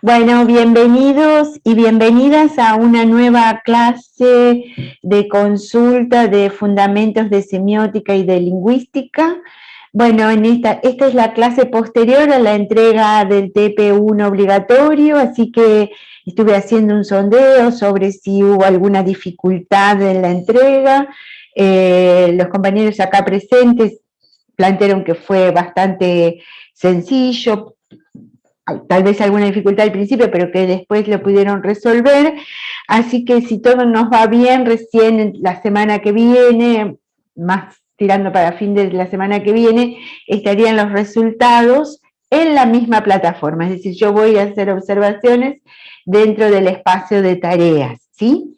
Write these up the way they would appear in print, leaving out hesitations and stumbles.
Bueno, bienvenidos y bienvenidas a una nueva clase de consulta de fundamentos de semiótica y de lingüística. Bueno, esta es la clase posterior a la entrega del TP1 obligatorio, así que estuve haciendo un sondeo sobre si hubo alguna dificultad en la entrega. Los compañeros acá presentes plantearon que fue bastante sencillo, tal vez alguna dificultad al principio, pero que después lo pudieron resolver. Así que si todo nos va bien, recién la semana que viene, más tirando para fin de la semana que viene, estarían los resultados en la misma plataforma. Es decir, yo voy a hacer observaciones dentro del espacio de tareas, ¿sí?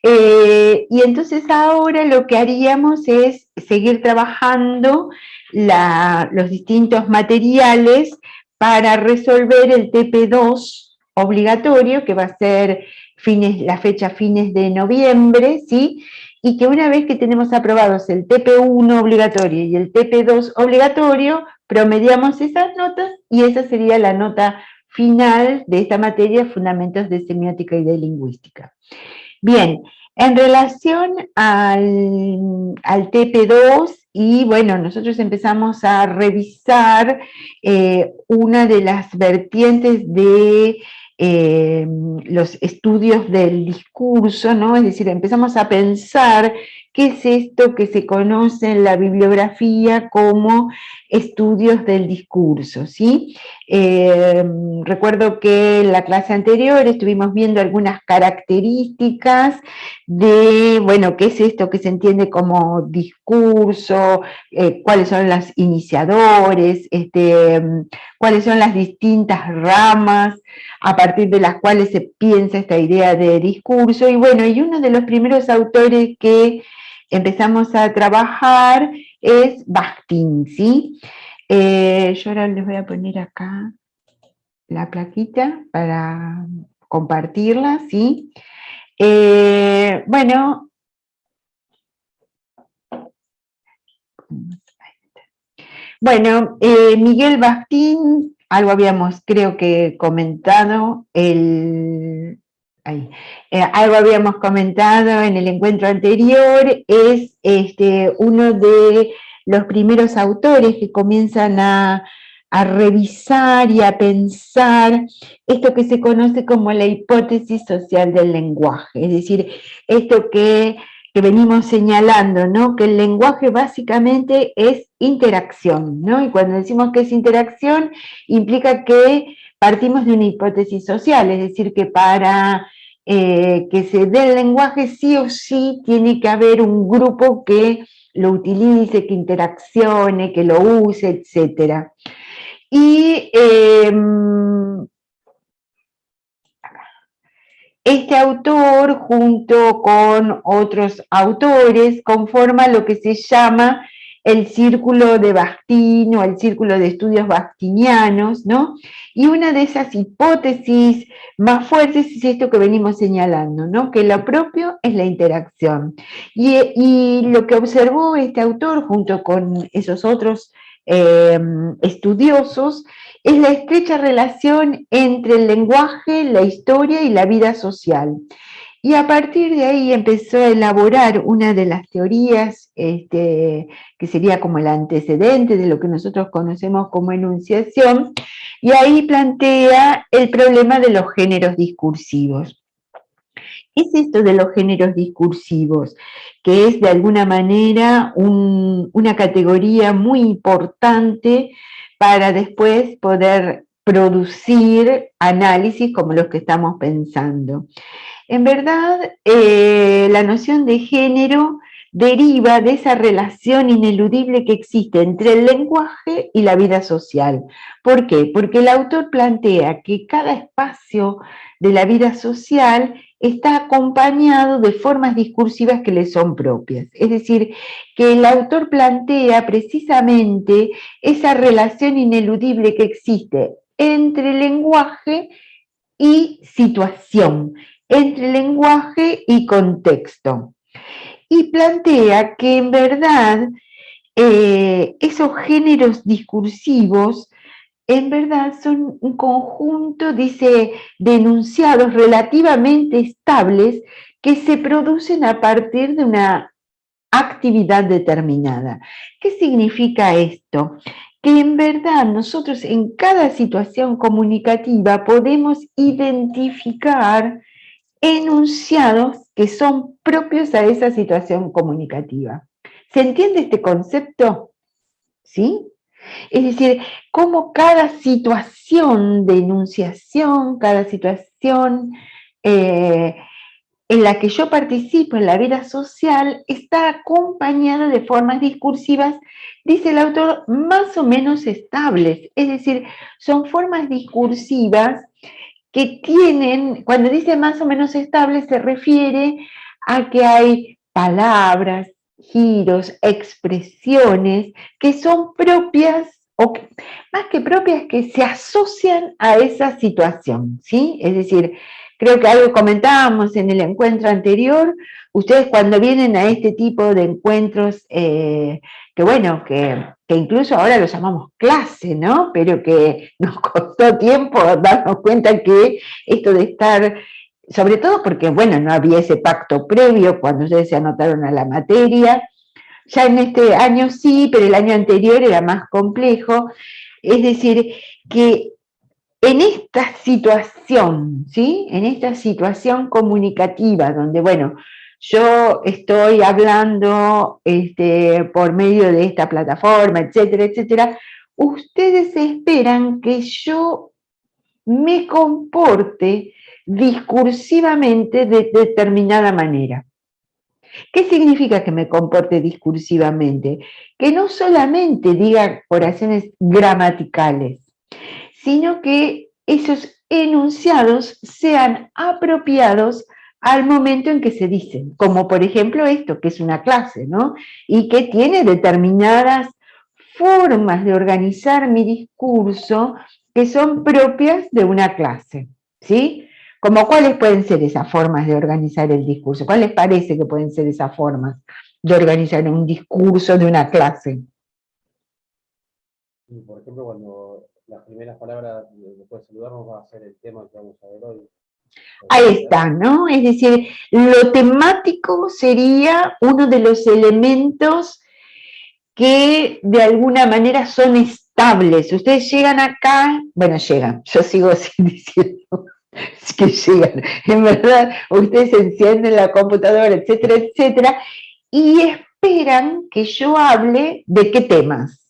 Y entonces ahora lo que haríamos es seguir trabajando los distintos materiales para resolver el TP2 obligatorio, que va a ser la fecha fines de noviembre, ¿sí? Y que una vez que tenemos aprobados el TP1 obligatorio y el TP2 obligatorio, promediamos esas notas y esa sería la nota final de esta materia, Fundamentos de Semiótica y de Lingüística. Bien, en relación al TP2, y bueno, nosotros empezamos a revisar una de las vertientes de los estudios del discurso, ¿no? Es decir, empezamos a pensar qué es esto que se conoce en la bibliografía como estudios del discurso, ¿sí? Recuerdo que en la clase anterior estuvimos viendo algunas características de, bueno, qué es esto que se entiende como discurso, cuáles son los iniciadores, cuáles son las distintas ramas a partir de las cuales se piensa esta idea de discurso. Y bueno, y uno de los primeros autores que empezamos a trabajar es Bakhtin, ¿sí? Yo ahora les voy a poner acá la plaquita para compartirla, ¿sí? Bueno, Miguel Bakhtin, algo habíamos creo que comentado, algo habíamos comentado en el encuentro anterior, es uno de los primeros autores que comienzan a revisar y a pensar esto que se conoce como la hipótesis social del lenguaje, es decir, esto que venimos señalando, ¿no? Que el lenguaje básicamente es interacción, ¿no? Y cuando decimos que es interacción, implica que partimos de una hipótesis social, es decir, que para que se dé el lenguaje sí o sí tiene que haber un grupo que lo utilice, que interaccione, que lo use, etc. Y este autor, junto con otros autores, conforma lo que se llama el círculo de Bakhtin o el círculo de estudios bakhtinianos, ¿no? Y una de esas hipótesis más fuertes es esto que venimos señalando, ¿no? Que lo propio es la interacción. Y lo que observó este autor, junto con esos otros estudiosos, es la estrecha relación entre el lenguaje, la historia y la vida social. Y a partir de ahí empezó a elaborar una de las teorías que sería como el antecedente de lo que nosotros conocemos como enunciación, y ahí plantea el problema de los géneros discursivos. ¿Qué es esto de los géneros discursivos? Que es de alguna manera una categoría muy importante para después poder producir análisis como los que estamos pensando. En verdad, la noción de género deriva de esa relación ineludible que existe entre el lenguaje y la vida social. ¿Por qué? Porque el autor plantea que cada espacio de la vida social está acompañado de formas discursivas que le son propias. Es decir, que el autor plantea precisamente esa relación ineludible que existe entre lenguaje y situación, entre lenguaje y contexto. Y plantea que en verdad esos géneros discursivos en verdad son un conjunto, dice, de enunciados relativamente estables que se producen a partir de una actividad determinada. ¿Qué significa esto? Que en verdad nosotros en cada situación comunicativa podemos identificar enunciados que son propios a esa situación comunicativa. ¿Se entiende este concepto? ¿Sí? Es decir, cómo cada situación de enunciación, cada situación en la que yo participo en la vida social está acompañada de formas discursivas, dice el autor, más o menos estables. Es decir, son formas discursivas que tienen, cuando dice más o menos estables, se refiere a que hay palabras, giros, expresiones que son propias, o que, más que propias, que se asocian a esa situación, ¿sí? Es decir, creo que algo comentábamos en el encuentro anterior, ustedes cuando vienen a este tipo de encuentros, que bueno, que incluso ahora lo llamamos clase, ¿no? Pero que nos costó tiempo darnos cuenta que esto de estar, sobre todo porque, bueno, no había ese pacto previo cuando ustedes se anotaron a la materia, ya en este año sí, pero el año anterior era más complejo, es decir, que en esta situación, ¿sí? En esta situación comunicativa, donde, bueno, yo estoy hablando por medio de esta plataforma, etcétera, etcétera, ustedes esperan que yo me comporte discursivamente de determinada manera. ¿Qué significa que me comporte discursivamente? Que no solamente diga oraciones gramaticales, sino que esos enunciados sean apropiados al momento en que se dicen, como por ejemplo esto, que es una clase, ¿no? Y que tiene determinadas formas de organizar mi discurso que son propias de una clase, ¿sí? Como cuáles pueden ser esas formas de organizar el discurso, ¿cuál les parece que pueden ser esas formas de organizar un discurso de una clase? Por ejemplo, cuando las primeras palabras después de saludarnos va a ser el tema que vamos a ver hoy. Ahí está, ¿no? Es decir, lo temático sería uno de los elementos que de alguna manera son estables. Ustedes llegan acá, bueno, llegan, yo sigo diciendo que llegan. En verdad, ustedes encienden la computadora, etcétera, etcétera, y esperan que yo hable de qué temas.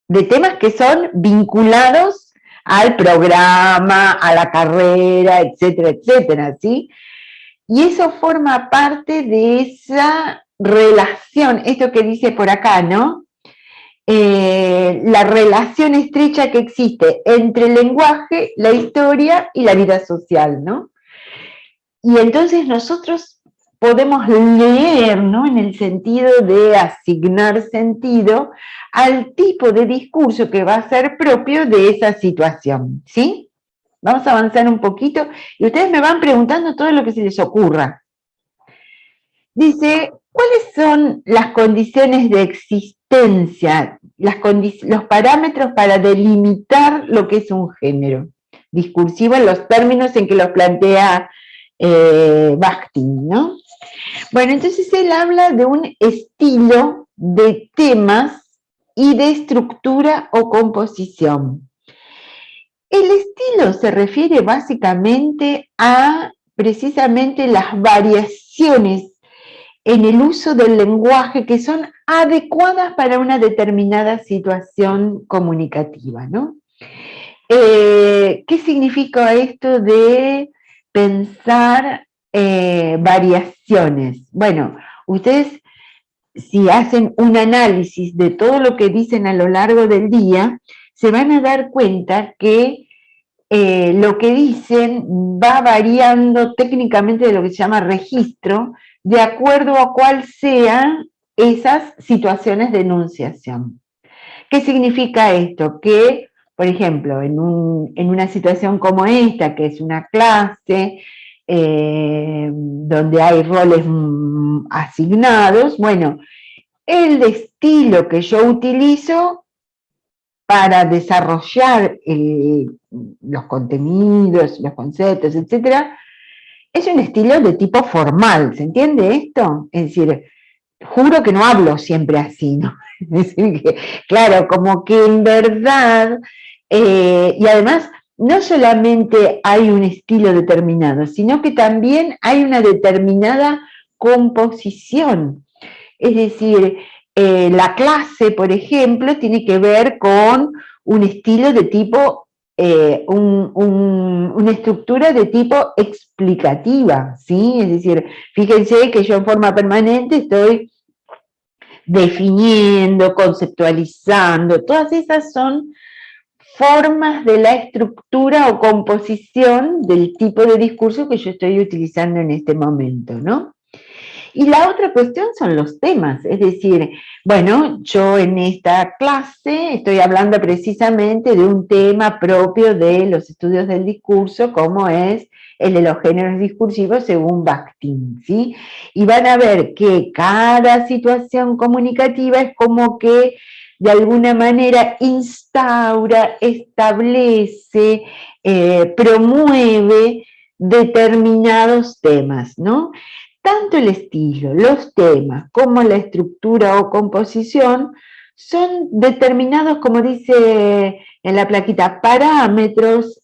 De temas que son vinculados al programa, a la carrera, etcétera, etcétera, ¿sí? Y eso forma parte de esa relación, esto que dice por acá, ¿no? La relación estrecha que existe entre el lenguaje, la historia y la vida social, ¿no? Y entonces nosotros podemos leer, ¿no? En el sentido de asignar sentido al tipo de discurso que va a ser propio de esa situación, ¿sí? Vamos a avanzar un poquito y ustedes me van preguntando todo lo que se les ocurra. Dice, ¿cuáles son las condiciones de existencia, los parámetros para delimitar lo que es un género discursivo en los términos en que los plantea Bakhtin, ¿no? Bueno, entonces él habla de un estilo de temas y de estructura o composición. El estilo se refiere básicamente a precisamente las variaciones en el uso del lenguaje que son adecuadas para una determinada situación comunicativa, ¿no? ¿Qué significa esto de pensar variaciones? Bueno, ustedes si hacen un análisis de todo lo que dicen a lo largo del día, se van a dar cuenta que lo que dicen va variando técnicamente de lo que se llama registro, de acuerdo a cuál sean esas situaciones de enunciación. ¿Qué significa esto? Que, por ejemplo, en una situación como esta, que es una clase, donde hay roles asignados, bueno, el estilo que yo utilizo para desarrollar los contenidos, los conceptos, etcétera, es un estilo de tipo formal, ¿se entiende esto? Es decir, juro que no hablo siempre así, ¿no? Es decir, que, claro, como que en verdad, y además, no solamente hay un estilo determinado, sino que también hay una determinada composición. Es decir, la clase, por ejemplo, tiene que ver con un estilo de tipo, una estructura de tipo explicativa, ¿sí? Es decir, fíjense que yo en forma permanente estoy definiendo, conceptualizando, todas esas son formas de la estructura o composición del tipo de discurso que yo estoy utilizando en este momento, ¿no? Y la otra cuestión son los temas, es decir, bueno, yo en esta clase estoy hablando precisamente de un tema propio de los estudios del discurso, como es el de los géneros discursivos según Bakhtin, ¿sí? Y van a ver que cada situación comunicativa es como que de alguna manera instaura, establece, promueve determinados temas, ¿no? Tanto el estilo, los temas, como la estructura o composición son determinados, como dice en la plaquita, parámetros,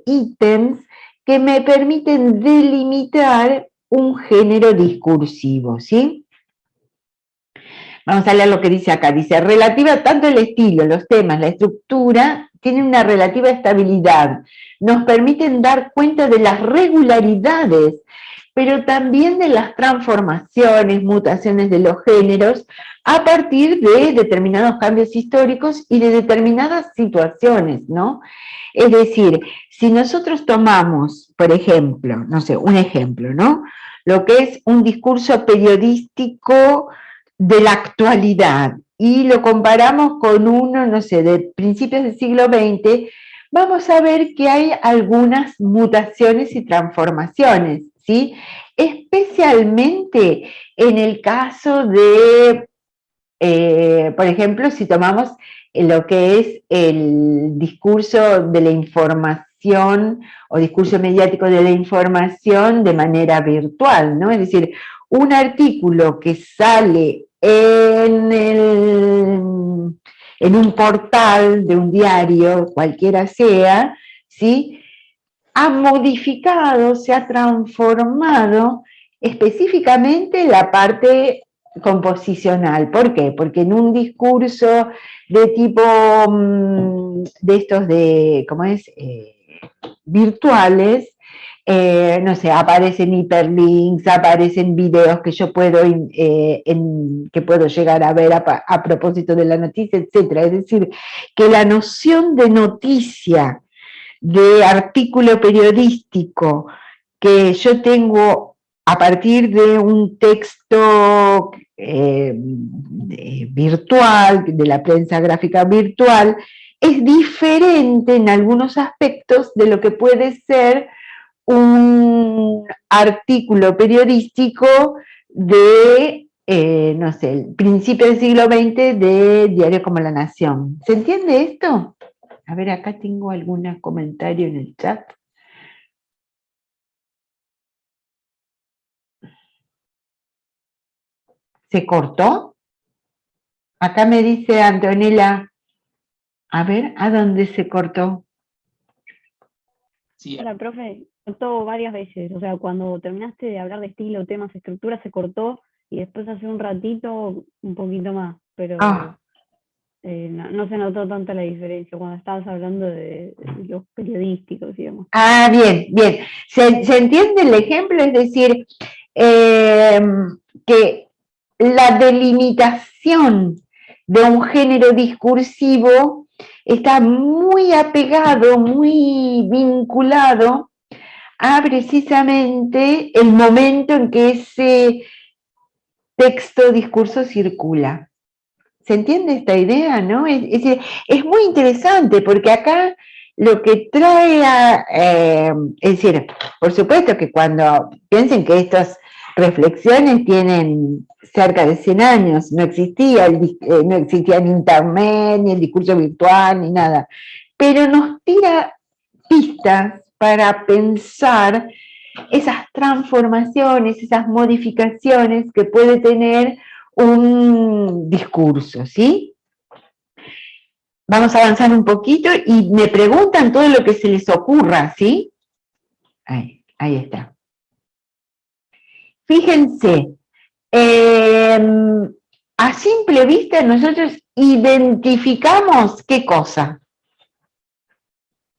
ítems que me permiten delimitar un género discursivo, ¿sí? Vamos a leer lo que dice acá. Dice, relativa tanto el estilo, los temas, la estructura, tienen una relativa estabilidad. Nos permiten dar cuenta de las regularidades, pero también de las transformaciones, mutaciones de los géneros, a partir de determinados cambios históricos y de determinadas situaciones, ¿no? Es decir, si nosotros tomamos, por ejemplo, no sé, un ejemplo, ¿no? Lo que es un discurso periodístico de la actualidad y lo comparamos con uno, no sé, de principios del siglo XX, vamos a ver que hay algunas mutaciones y transformaciones, ¿sí? Especialmente en el caso de, por ejemplo, si tomamos lo que es el discurso de la información o discurso mediático de la información de manera virtual, ¿no? Es decir, un artículo que sale en un portal de un diario, cualquiera sea, ¿sí? Ha modificado, se ha transformado específicamente la parte composicional. ¿Por qué? Porque en un discurso de tipo de estos de, ¿cómo es? Virtuales, no sé, aparecen hiperlinks, aparecen videos que yo puedo, que puedo llegar a ver a propósito de la noticia, etcétera. Es decir, que la noción de noticia, de artículo periodístico que yo tengo a partir de un texto virtual, de la prensa gráfica virtual, es diferente en algunos aspectos de lo que puede ser un artículo periodístico de, no sé, el principio del siglo XX de diario como La Nación. ¿Se entiende esto? A ver, acá tengo algún comentario en el chat. ¿Se cortó? Acá me dice Antonella. A ver, ¿a dónde se cortó? Sí. Hola, profe. Cortó varias veces. O sea, cuando terminaste de hablar de estilo, temas, estructura, se cortó y después hace un ratito un poquito más. Pero no se notó tanto la diferencia cuando estabas hablando de los periodísticos y demás. Ah, bien, bien. ¿Se entiende el ejemplo? Es decir, que la delimitación de un género discursivo está muy apegado, muy vinculado a precisamente el momento en que ese texto, discurso circula. ¿Se entiende esta idea, no? Es muy interesante porque acá lo que trae es decir, por supuesto que cuando piensen que estos reflexiones tienen cerca de 100 años, no existía no existía ni internet, ni el discurso virtual, ni nada, pero nos tira pistas para pensar esas transformaciones, esas modificaciones que puede tener un discurso, ¿sí? Vamos a avanzar un poquito y me preguntan todo lo que se les ocurra, ¿sí? Ahí está. Fíjense, a simple vista nosotros identificamos qué cosa.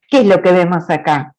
¿Qué es lo que vemos acá?